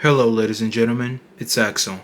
Hello, ladies and gentlemen, it's Axel.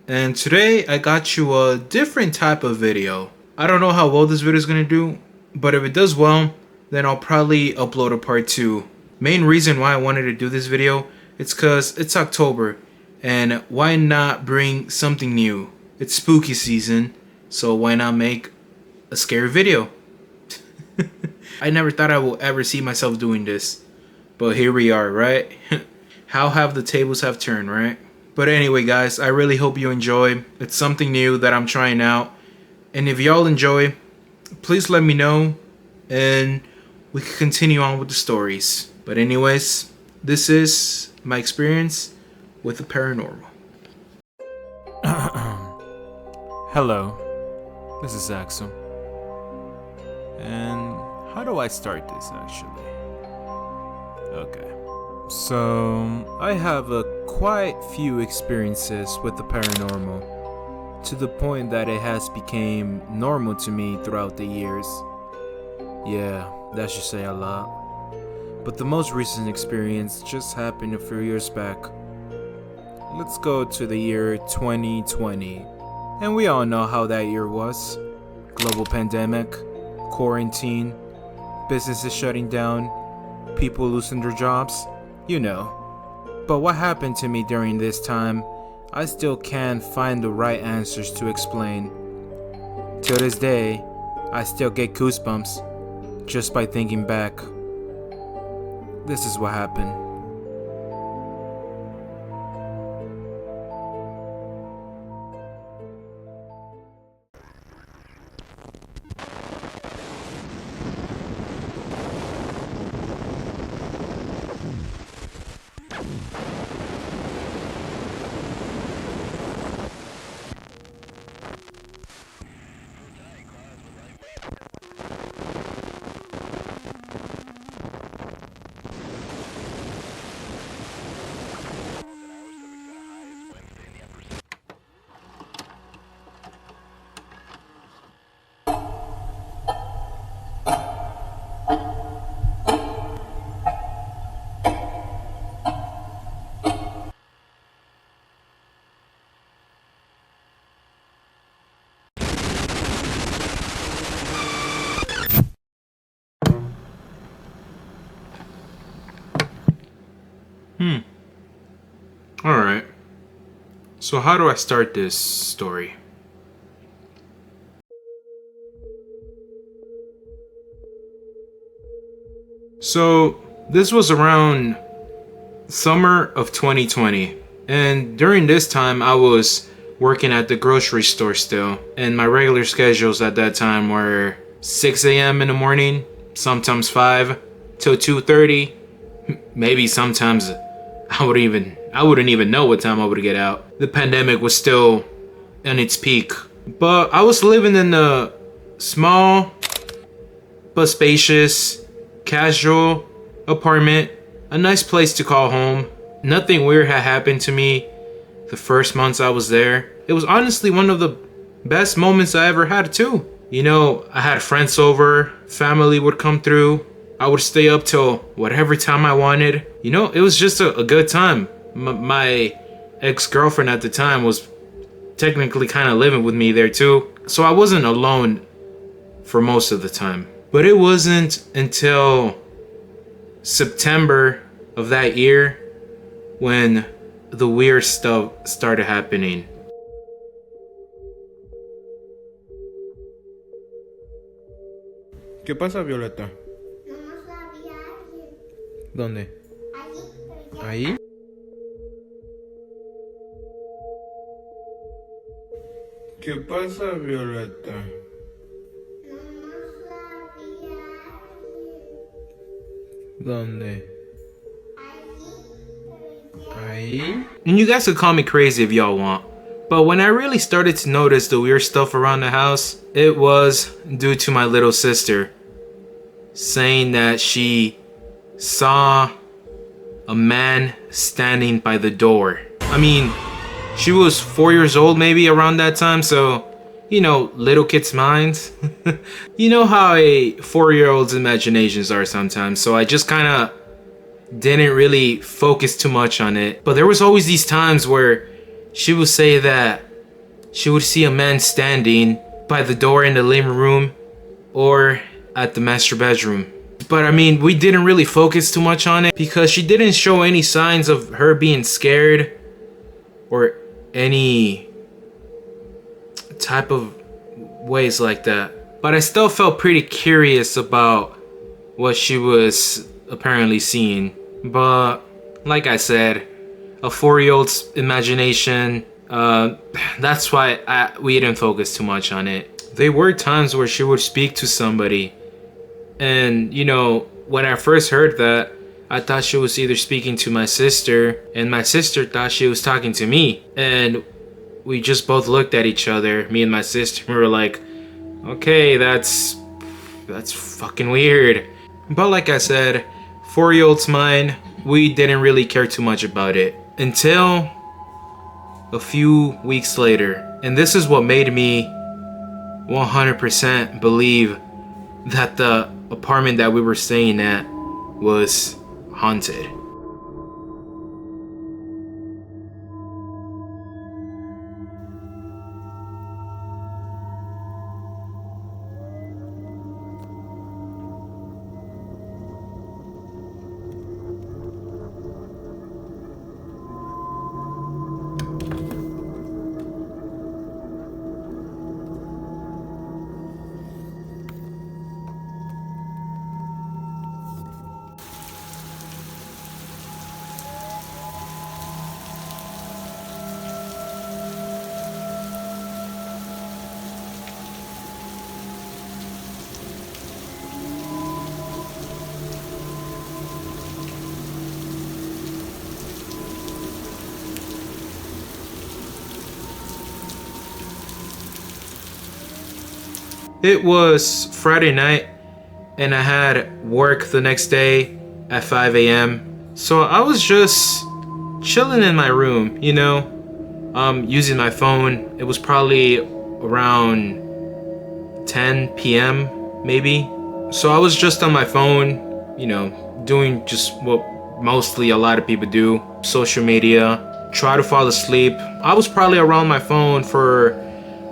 And today I got you a different type of video. I don't know how well this video is gonna do, but if it does well, then I'll probably upload a part 2. Main reason why I wanted to do this video, it's cause it's October, and why not bring something new? It's spooky season, so why not make a scary video? I never thought I will ever see myself doing this, but here we are, right? How have the tables have turned, right? But anyway, guys, I really hope you enjoy. It's something new that I'm trying out. And if y'all enjoy, please let me know and we can continue on with the stories. But anyways, this is my experience with the paranormal. Hello, this is Axel. And how do I start this actually? Okay. So, I have quite few experiences with the paranormal, to the point that it has become normal to me throughout the years. Yeah, that should say a lot. But the most recent experience just happened a few years back. Let's go to the year 2020. And we all know how that year was. Global pandemic, quarantine, businesses shutting down, people losing their jobs. You know. But what happened to me during this time, I still can't find the right answers to explain. To this day, I still get goosebumps just by thinking back. This is what happened. Alright. So how do I start this story? So this was around summer of 2020. And during this time I was working at the grocery store still. And my regular schedules at that time were 6 a.m. in the morning, sometimes 5 till 2:30. Maybe sometimes I wouldn't even know what time I would get out. The pandemic was still in its peak. But I was living in a small but spacious, casual apartment. A nice place to call home. Nothing weird had happened to me the first months I was there. It was honestly one of the best moments I ever had too. You know, I had friends over, family would come through. I would stay up till whatever time I wanted. You know, it was just a good time. My ex-girlfriend at the time was technically kind of living with me there too. So I wasn't alone for most of the time. But it wasn't until September of that year when the weird stuff started happening. ¿Qué pasa, Violeta? Nomás había alguien ¿Dónde? allí, pero ya ¿Ahí? ¿Qué pasa, Violeta? nomás había alguien ¿Dónde? allí, pero ya ¿Ahí? And you guys could call me crazy if y'all want. But when I really started to notice the weird stuff around the house, it was due to my little sister saying that she saw a man standing by the door. I mean, she was 4 years old maybe around that time, so, you know, little kids' minds. You know how a 4-year-old's imaginations are sometimes, so I just kind of didn't really focus too much on it. But there was always these times where she would say that she would see a man standing by the door in the living room or at the master bedroom. But I mean, we didn't really focus too much on it because she didn't show any signs of her being scared or any type of ways like that. But I still felt pretty curious about what she was apparently seeing. But like I said, a 4-year-old's imagination, that's why we didn't focus too much on it. There were times where she would speak to somebody, and you know, when I first heard that, I thought she was either speaking to my sister, and my sister thought she was talking to me. And we just both looked at each other, me and my sister, we were like, okay, that's fucking weird. But like I said, 4-year-old's mind, we didn't really care too much about it until a few weeks later. And this is what made me 100% believe that the apartment that we were staying at was haunted. It was Friday night and I had work the next day at 5 a.m. So I was just chilling in my room, you know, using my phone. It was probably around 10 p.m. maybe. So I was just on my phone, you know, doing just what mostly a lot of people do, social media, try to fall asleep. I was probably around my phone for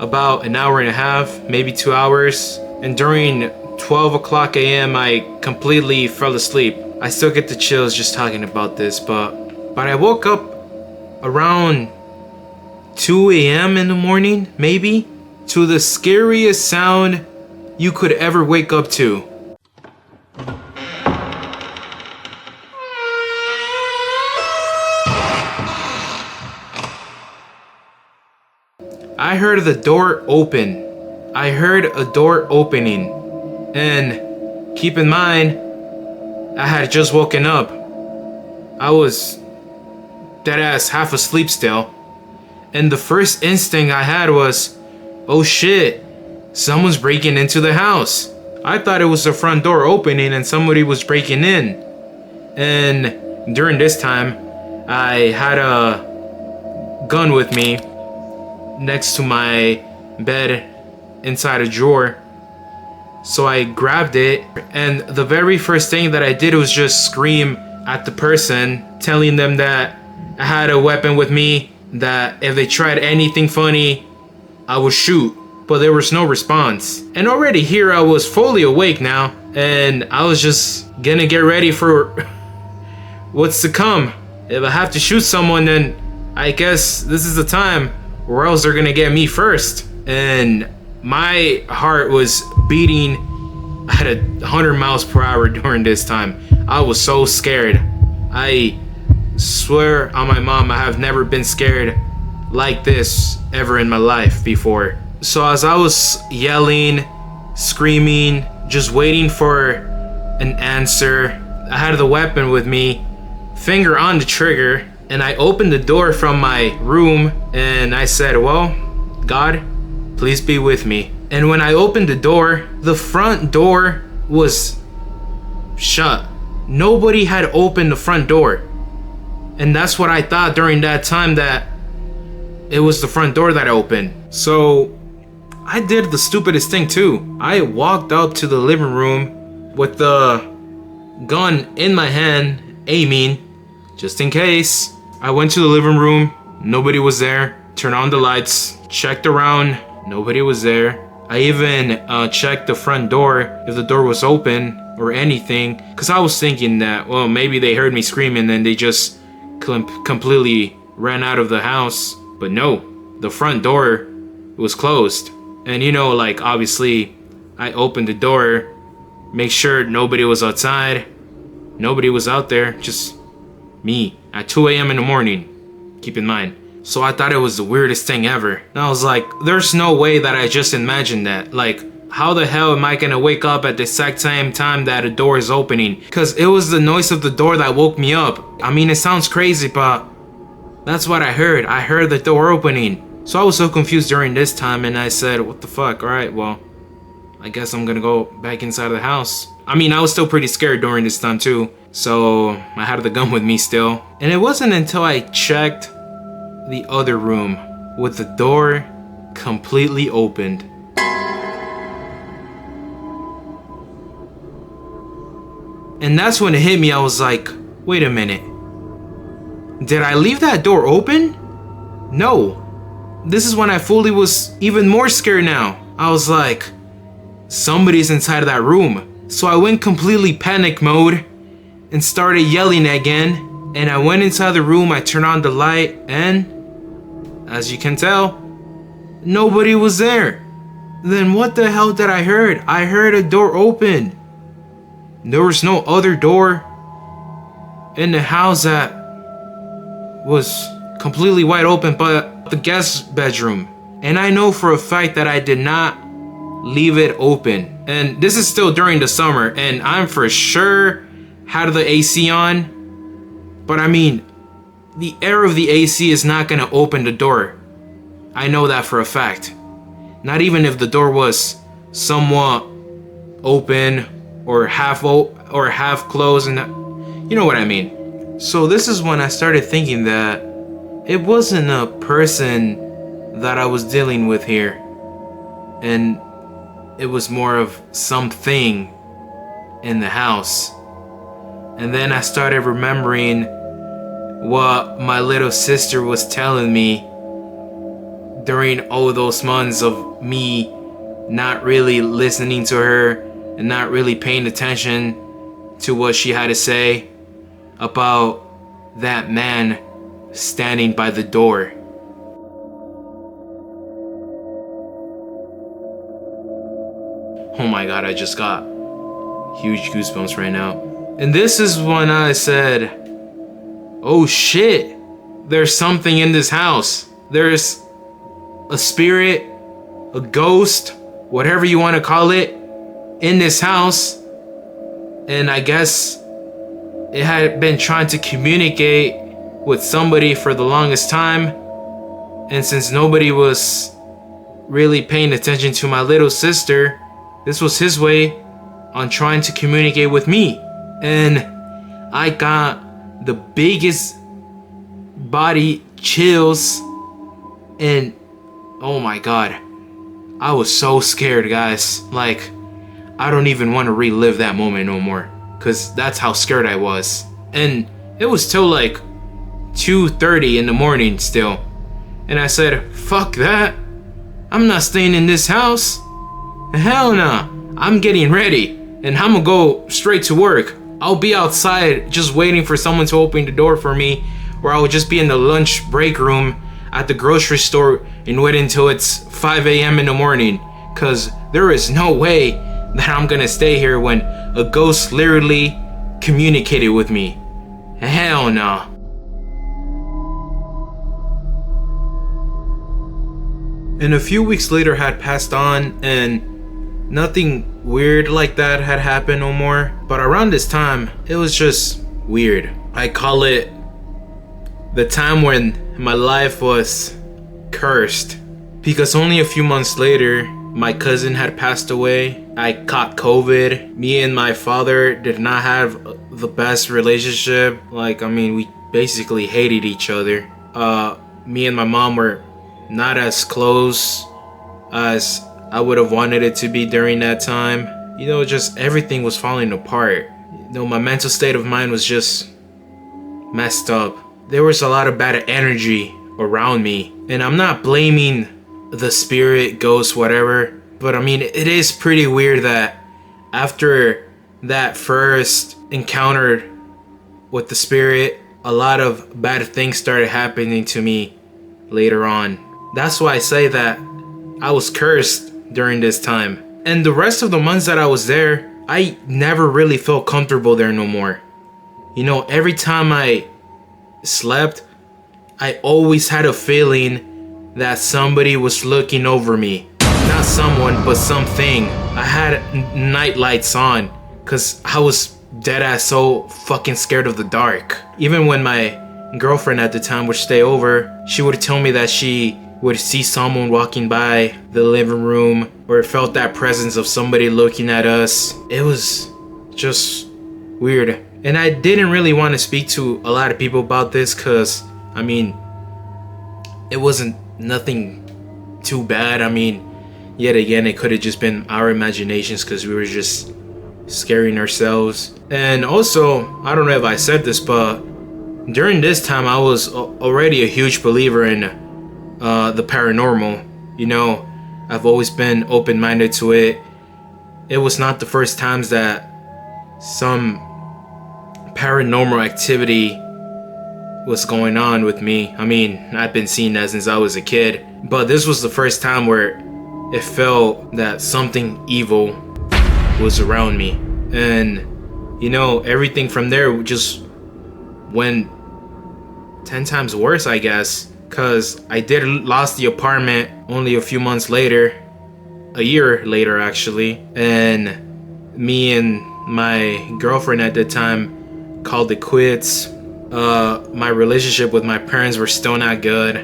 about an hour and a half, maybe 2 hours. And during 12 o'clock a.m. I completely fell asleep. I still get the chills just talking about this, but I woke up around 2 a.m. in the morning, maybe, to the scariest sound you could ever wake up to. I heard the door open. I heard a door opening. And keep in mind, I had just woken up. I was dead ass half asleep still. And the first instinct I had was, oh shit, someone's breaking into the house. I thought it was the front door opening and somebody was breaking in. And during this time, I had a gun with me next to my bed inside a drawer. So I grabbed it, and the very first thing that I did was just scream at the person, telling them that I had a weapon with me, that if they tried anything funny, I would shoot. But there was no response. And already here I was fully awake now, and I was just gonna get ready for what's to come. If I have to shoot someone, then I guess this is the time, or else they're gonna get me first. And my heart was beating at 100 miles per hour during this time. I was so scared. I swear on my mom, I have never been scared like this ever in my life before. So as I was yelling, screaming, just waiting for an answer, I had the weapon with me, finger on the trigger, and I opened the door from my room and I said, well, God, please be with me. And when I opened the door, the front door was shut. Nobody had opened the front door. And that's what I thought during that time, that it was the front door that opened. So I did the stupidest thing too. I walked up to the living room with the gun in my hand aiming just in case. I went to the living room, nobody was there. Turned on the lights, checked around, nobody was there. I even checked the front door if the door was open or anything, because I was thinking that, well, maybe they heard me screaming and they just completely ran out of the house. But no, the front door was closed. And you know, like, obviously I opened the door, make sure nobody was outside. Nobody was out there, just me at 2 a.m. in the morning, keep in mind. So I thought it was the weirdest thing ever. And I was like, there's no way that I just imagined that. Like, how the hell am I gonna wake up at the exact same time that a door is opening? Because it was the noise of the door that woke me up. I mean, it sounds crazy, but that's what I heard. I heard the door opening. So I was so confused during this time, and I said, what the fuck? Alright, well, I guess I'm gonna go back inside of the house. I mean, I was still pretty scared during this time too. So I had the gun with me still. And it wasn't until I checked the other room with the door completely opened. And that's when it hit me. I was like, wait a minute. Did I leave that door open? No. This is when I fully was even more scared now. I was like, somebody's inside of that room. So I went completely panic mode and started yelling again. And I went inside the room, I turned on the light, and as you can tell, nobody was there. Then what the hell did I heard? I heard a door open. There was no other door in the house that was completely wide open but the guest bedroom. And I know for a fact that I did not leave it open. And this is still during the summer, and I'm for sure had the AC on. But I mean, the air of the AC is not gonna open the door. I know that for a fact. Not even if the door was somewhat open or half closed, and you know what I mean. So this is when I started thinking that it wasn't a person that I was dealing with here, and it was more of something in the house. And then I started remembering what my little sister was telling me during all those months of me not really listening to her and not really paying attention to what she had to say about that man standing by the door. Oh my god, I just got huge goosebumps right now. And this is when I said, oh shit, there's something in this house. There's a spirit, a ghost, whatever you want to call it, in this house. And I guess it had been trying to communicate with somebody for the longest time. And since nobody was really paying attention to my little sister, this was his way on trying to communicate with me. And I got the biggest body chills, and oh my god, I was so scared, guys. Like, I don't even want to relive that moment no more, because that's how scared I was. And it was till like 2:30 in the morning still. And I said, fuck that. I'm not staying in this house. Hell nah. I'm getting ready and I'm gonna go straight to work. I'll be outside just waiting for someone to open the door for me, or I will just be in the lunch break room at the grocery store and wait until it's 5 a.m. in the morning. Cause there is no way that I'm gonna stay here when a ghost literally communicated with me. Hell no. And a few weeks later had passed on, and nothing weird like that had happened no more. But around this time, it was just weird. I call it the time when my life was cursed. Because only a few months later, my cousin had passed away. I caught COVID. Me and my father did not have the best relationship. Like, I mean, we basically hated each other. Me and my mom were not as close as I would have wanted it to be during that time. You know, just everything was falling apart. You know, my mental state of mind was just messed up. There was a lot of bad energy around me. And I'm not blaming the spirit, ghost, whatever. But I mean, it is pretty weird that after that first encounter with the spirit, a lot of bad things started happening to me later on. That's why I say that I was cursed during this time. And the rest of the months that I was there, I never really felt comfortable there no more. You know, every time I slept, I always had a feeling that somebody was looking over me. Not someone, but something. I had night lights on because I was dead ass so fucking scared of the dark. Even when my girlfriend at the time would stay over, she would tell me that she would see someone walking by the living room or felt that presence of somebody looking at us. It was just weird. And I didn't really want to speak to a lot of people about this because, I mean, it wasn't nothing too bad. I mean, yet again, it could have just been our imaginations because we were just scaring ourselves. And also, I don't know if I said this, but during this time, I was already a huge believer in the paranormal. You know, I've always been open-minded to it. It was not the first times that some paranormal activity was going on with me. I mean, I've been seeing that since I was a kid, but this was the first time where it felt that something evil was around me. And you know, everything from there just went 10 times worse, I guess, because I did lost the apartment only a few months later, a year later actually, and me and my girlfriend at the time called it quits. My relationship with my parents were still not good.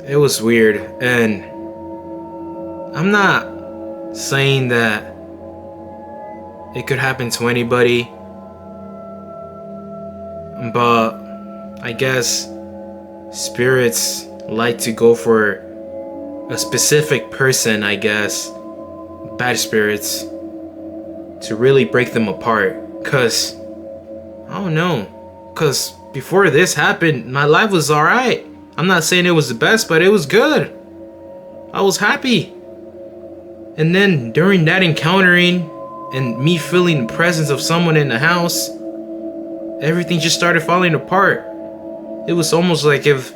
It was weird, and I'm not saying that it could happen to anybody, but I guess spirits like to go for a specific person, I guess, bad spirits, to really break them apart. Cause I don't know, cause before this happened, my life was alright. I'm not saying it was the best, but it was good. I was happy. And then during that encountering and me feeling the presence of someone in the house, everything just started falling apart. It was almost like if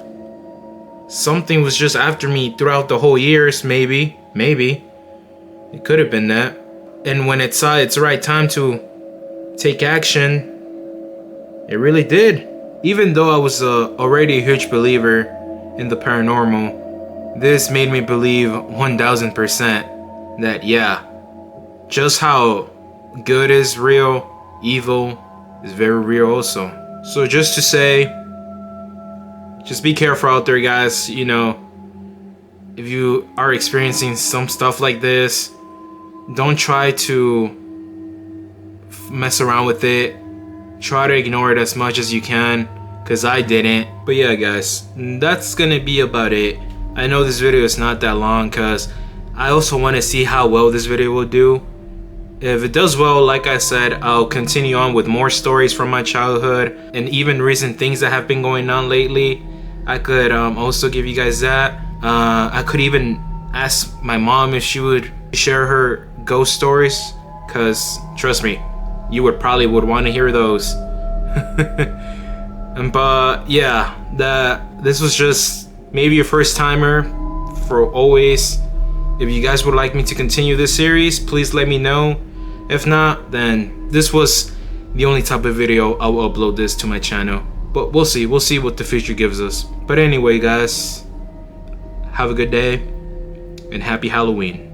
something was just after me throughout the whole years, maybe. It could have been that. And when it saw its right time to take action, it really did. Even though I was already a huge believer in the paranormal, this made me believe 1000% that yeah, just how good is real, evil is very real also. So just to say, just be careful out there, guys. You know, if you are experiencing some stuff like this, don't try to mess around with it. Try to ignore it as much as you can, because I didn't. But yeah, guys, that's gonna be about it. I know this video is not that long because I also want to see how well this video will do. If it does well, like I said, I'll continue on with more stories from my childhood and even recent things that have been going on lately. I could also give you guys that. I could even ask my mom if she would share her ghost stories, because trust me, you would want to hear those. But yeah, this was just maybe a first timer for always. If you guys would like me to continue this series, please let me know. If not, then this was the only type of video I will upload this to my channel. But we'll see what the future gives us. But anyway, guys, have a good day and happy Halloween.